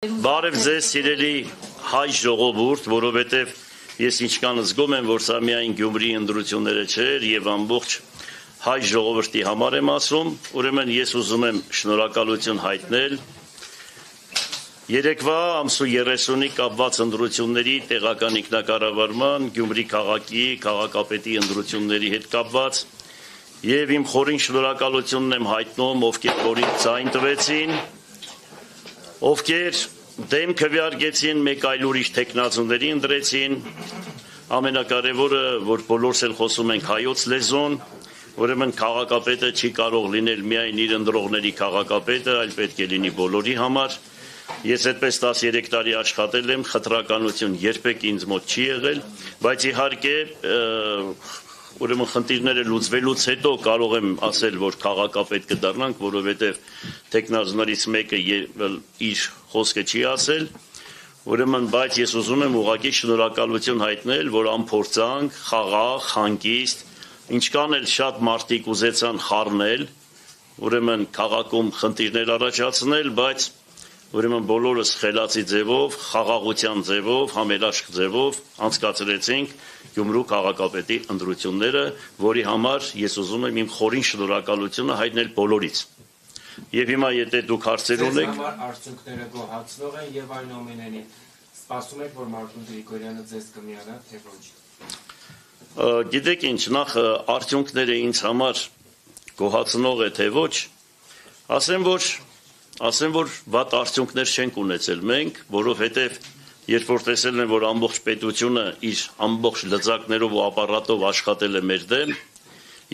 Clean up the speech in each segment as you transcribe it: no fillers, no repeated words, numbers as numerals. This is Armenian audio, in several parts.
Բարև ձեզ սիրելի հայ ժողովուրդ, որովհետև ես ինչքան զգում եմ, որ սա միայն Գյումրի ընտրությունները չէր եւ ամբողջ հայ ժողովրդի համար եմ ասում, ուրեմն ես ուզում եմ շնորհակալություն հայտնել երեկվա ամսու 30-ի կապված ընտրությունների տեղական ինքնակառավարման Գյումրի քաղաքի քաղաքապետի ընտրությունների հետ կապված եւ իմ խորին շնորհակալությունն եմ հայտնում, ովքեր որին ցայն տվեցին, ովքեր դեմ քվեարկեցին, մեկ այլ ուրիշ տեխնացուների ընտրեցին, ամենակարևորը, որ բոլորս էլ խոսում ենք հայոց լեզուն, ուրեմն քաղաքապետը չի կարող լինել միայն իր ընտրողների քաղաքապետը, այլ պետք է լինի բոլորի համար։ Ես այդպես 13 տարի աշխատել եմ, խտրականություն երբեք ինձ մոտ չի եղել, բայց իհարկե ուրեմն խնդիրները լուծվելուց հետո կարող եմ ասել, որ քաղաքապետ կդառնանք, որովհետև տեխնազներից մեկը իր խոսքը չի ասել, ուրեմն բայց ես ուզում եմ ուղղակի շնորհակալություն հայտնել, որ անփորձանք, խաղաղ, հանգիստ, ինչքան էլ շատ մարդիկ ուզեցան խառնել, ուրեմն քաղաքում խնդիրներ առաջացնել, բայց ուրեմն բոլորս խելացի ձևով, խաղաղության ձևով, համերաշխ ձևով անցկացրեցինք Գյումրու քաղաքապետի ընտրությունները, որի համար ես ուզում եմ իմ խորին շնորհակալությունը հայտնել բոլորից։ Եվ հիմա եթե դուք հարցեր ունեք, ձեզ համար արդյունքները գոհացնող են եւ այնուամենայնիվ սպասում եք, որ Մարտուն Գրիգորյանը ձեզ կմիանա, թե ոչ։ Գիտեք ինչ, նախ արդյունքները ինձ համար գոհացնող է թե ոչ, ասեմ որ վատ արդյունքներ չենք ունեցել մենք, որովհետև երբ որ տեսել են, որ ամբողջ պետությունը իր ամբողջ լծակներով ու ապարատով աշխատել է մեր դեմ,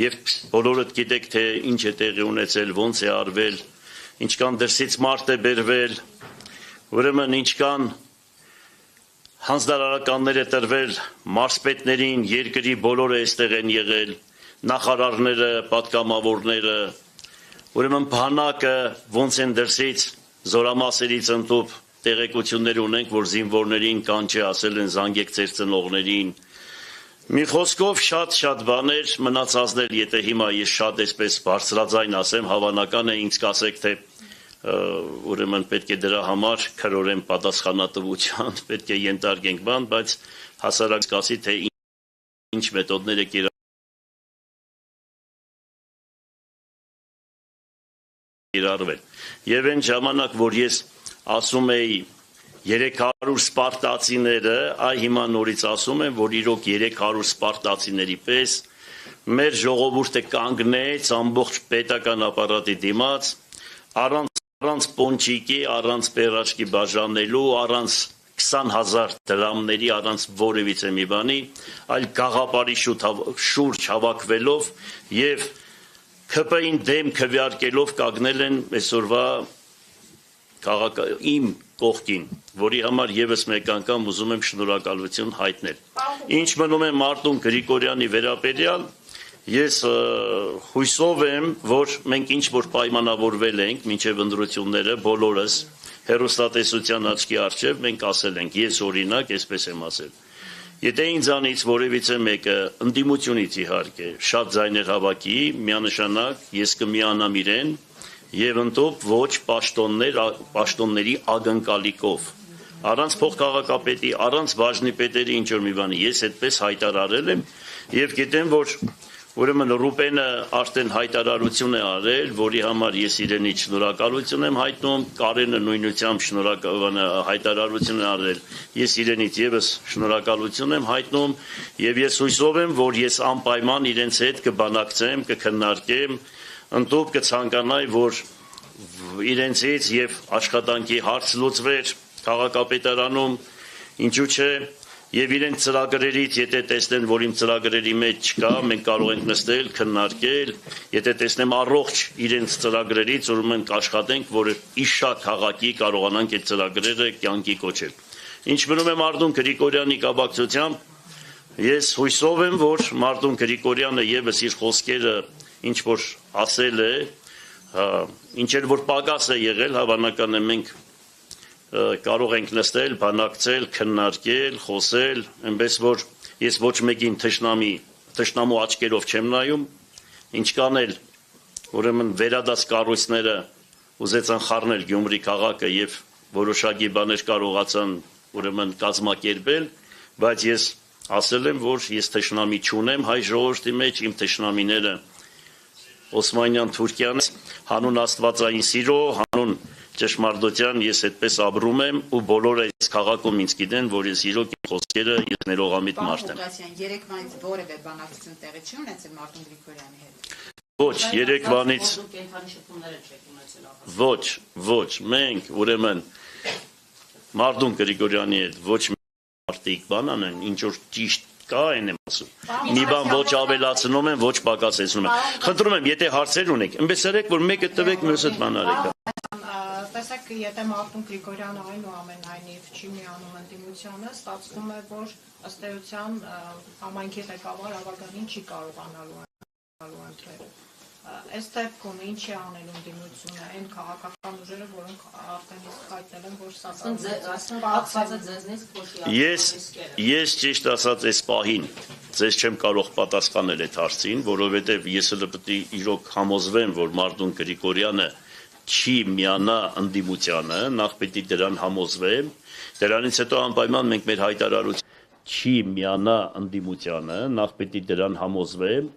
եւ բոլորդ գիտեք, թե ինչ է տեղի ունեցել, ոնց է արվել, ինչքան դրսից մարդ է բերվել, ուրեմն ինչքան հանձնարարականներ է տրվել մարզպետներին, երկրի բոլորը այստեղ են եղել, նախարարները, պատգամավորները, ուրեմն բանակը ոնց են դրսից զորամասերից ընդուp տեղեկություններ ունենք, որ զինվորներին կանչի ասել են զանգեք ձեր ծնողներին։ Մի խոսքով շատ բաներ մնացածներ, եթե հիմա ես շատ այսպես բարձրաձայն ասեմ, հավանական է ինձ կասեք, թե ուրեմն պետք է դրա համար քրորեն պատասխանատվության, պետք է ենթարկենք բան, բայց հասարակ կասի, թե ինչ մեթոդներ է կիրառվել։ Եվ այն ժամանակ, որ ես ասում էի 300 սպարտացիները, այ հիմա նորից ասում եմ, որ իրոք 300 սպարտացիների պես մեր ժողովուրդը կանգնեց ամբողջ պետական ապարատի դիմաց, առանց պոնչիկի, առանց պերաճկի բաժանելու, առանց 20,000 դրամների, առանց որևիցե մի բանի, այլ գաղափարի շուրջ հավաքվելով եւ ԿՊ-ին դեմ քվեարկելով կանգնել են այսօրվա իմ կողքին, որի համար եւս մեկ անգամ ուզում եմ շնորհակալություն հայտնել։ Ինչ մնում է Մարտուն Գրիգորյանի վերաբերյալ, ես հույսով եմ, որ մենք ինչ որ պայմանավորվել ենք մինչև ընտրությունները բոլորս հեռուստատեսության աչքի առջև մենք ասել ենք, ես օրինակ այսպես եմ ասել։ Եթե ինձանից որևիցե մեկը ընդդիմությունից իհարկե շատ ձայներ հավաքի, միանշանակ ես կմիանամ իրեն եւ ընդոп ոչ պաշտոնների ակնկալիքով, առանց փոխքաղաքապետի, առանց բաժնի պետերի ինչ որ մի բանի, ես այդպես հայտարարել եմ եւ գիտեմ, որ ուրեմն Ռուպենը արդեն հայտարարություն է արել, որի համար ես իրենից շնորհակալություն եմ հայտնում, Կարենը նույնությամբ հայտարարություն է արել, ես իրենից եւս շնորհակալություն եմ հայտնում եւ ես հույսով եմ, որ ես անպայման իրենց հետ կբանակցեմ, կքննարկեմ, ընդդուպ կցանկանայի, որ իրենցից եւ աշխատանքի հարց լուծվեր քաղաքապետարանում, ինչու՞ չէ, եւ իրենց ծրագրերից, եթե տեսնեն, որ իմ ծրագրերի մեջ չկա, մենք կարող ենք նստել, քննարկել, եթե տեսնեմ առողջ իրենց ծրագրերից, ուրեմն կաշխատենք, որ իշա քաղաքի կարողանանք այդ ծրագրերը կյանքի կոչել։ Ինչ մնում է Մարտուն Գրիգորյանի կապակցությամբ, ես հույսով եմ, որ Մարտուն Գրիգորյանը եւս իր խոսքերը ինչ որ ասել է, ինչ էլ որ պակաս է եղել, հավանական է մենք կարող ենք նստել, բանակցել, քննարկել, խոսել, այնպես որ ես ոչ մեկին թշնամու աչքերով չեմ նայում, ինչքան էլ ուրեմն վերադաս կառույցները ուզեցան խառնել Գյումրի քաղաքը եւ որոշակի բաներ կարողացան ուրեմն կազմակերպել, բայց ես ասել եմ, որ ես թշնամի չունեմ հայ ժողովրդի մեջ, իմ թշնամիները Օսմանյան Թուրքիան, հանուն աստվածային սիրո, հանուն ճշմարտության ես այդպես ապրում եմ ու բոլորը այս քաղաքում ինձ գիտեն, որ ես իրոք իմ խոսքերը ես ներողամիտ մարդ եմ։ Երեկվանից որևէ բանակցություն տեղի չի ունեցել Մարտուն Գրիգորյանի հետ։ Ոչ, երեկվանից ոչ, մենք ուրեմն Մարտուն Գրիգորյանի հետ ոչ մարդիկ բան անեն, ինչ որ ճիշտ կա այն եմ ասում։ Մի բան ոչ ավելացնում եմ, ոչ պակասեցնում եմ։ Խնդրում եմ, եթե հարցեր ունեք, այնպես արեք, որ մեկը տվեք, մյուսը բան արեք։ Տեսեք, եթե Մարտուն Գրիգորյանը այնուամենայնիվ չի միանում ընդդիմությանը, ստացվում է, որ ըստ էության համայնքի ղեկավար ավագանին չի կարողանալու ընտրել։ Այս դեպքում ինչ է անել ընդդիմությունը, այն քաղաքական ուժերը, որոնք արդեն իսկ հայտնել են, որ Ես ճիշտ ասած այս պահին ձեզ չեմ կարող պատասխանել այդ հարցին, որովհետև ես էլ պետք է իրոք համոզվեմ, որ Մարտուն Գրիգորյանը չի միանա ընդդիմությանը, նախ պետք է դրան համոզվեմ, դրանից հետո անպայման մենք մեր հայտարարություն չի միանա ընդդիմությանը, նախ պետք է դրան համոզվեմ,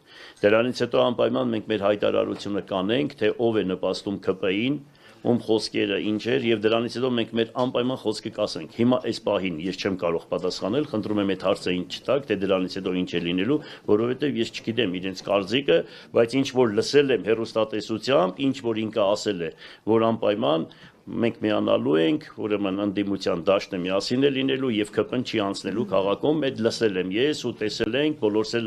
դրանից հետո անպայման մենք մեր հայտարարությունը կանենք, թե ով է նպաստում ԿՊ-ին, ում խոսքերը ինչ էր, եւ դրանից հետո մենք մեր անպայման խոսքը կասենք։ Հիմա այս պահին ես չեմ կարող պատասխանել, խնդրում եմ այդ հարցը ինձ չտաք, թե դրանից հետո ինչ է լինելու, որովհետեւ ես չգիտեմ իրենց կարծիքը, բայց ինչ որ լսել եմ հեռուստատեսությամբ, ինչ որ ինքը ասել է, որ անպայման մենք միանալու ենք, ուրեմն ընդդիմության դաշտը միասին է լինելու եւ ԿՊ-ն չի անցնելու քաղաքում, այդ լսել եմ ես ու տեսել ենք բոլորս